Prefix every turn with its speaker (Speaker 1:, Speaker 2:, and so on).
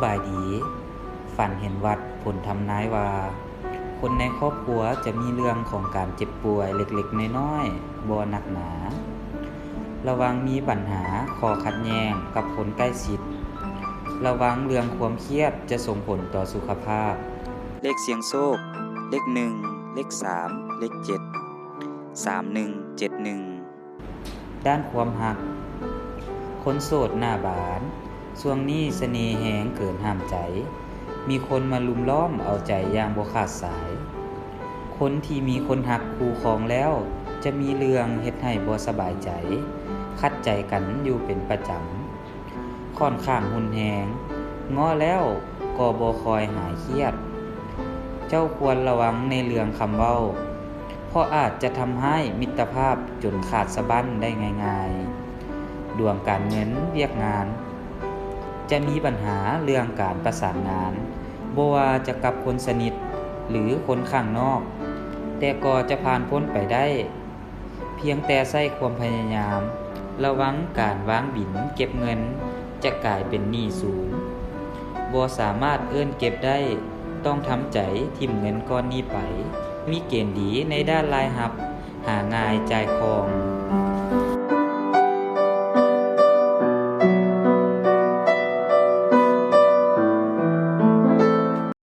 Speaker 1: บายดีฝันเห็นวัดผลทำนายว่าคนในครอบครัวจะมีเรื่องของการเจ็บป่วยเล็กๆน้อยๆบ่หนักหนาระวังมีปัญหาข้อขัดแย้งกับคนใกล้ชิดระวังเรื่องความเครียดจะส่งผลต่อสุขภาพเลขเสียงโชคเลข1เลข3เลข7 3171ด้านความรักคนโสดหน้าบานช่วงนี้เสน่ห์แหงเกินห้ามใจมีคนมาลุมล้อมเอาใจอย่างบ่ขาดสายคนที่มีคนหักคู่ครองแล้วจะมีเรื่องเฮ็ดให้บ่สบายใจคัดใจกันอยู่เป็นประจำค่อนข้างหุนแหงง้อแล้วก็บ่คอยหายเครียดเจ้าควรระวังในเรื่องคำเว้าเพราะอาจจะทำให้มิตรภาพจนขาดสะบั้นได้ง่ายๆดวงการเงินเวียกงานจะมีปัญหาเรื่องการประสานงานบ่ว่าจะกับคนสนิทหรือคนข้างนอกแต่ก็จะผ่านพ้นไปได้เพียงแต่ใช้ความพยายามระวังการวางบินเก็บเงินจะกลายเป็นหนี้สูงบ่สามารถเอื้อนเก็บได้ต้องทำใจทิ่มเงินก้อนนี้ไปมีเกณฑ์ดีในด้านรายรับหาง่ายจ่ายคล่อง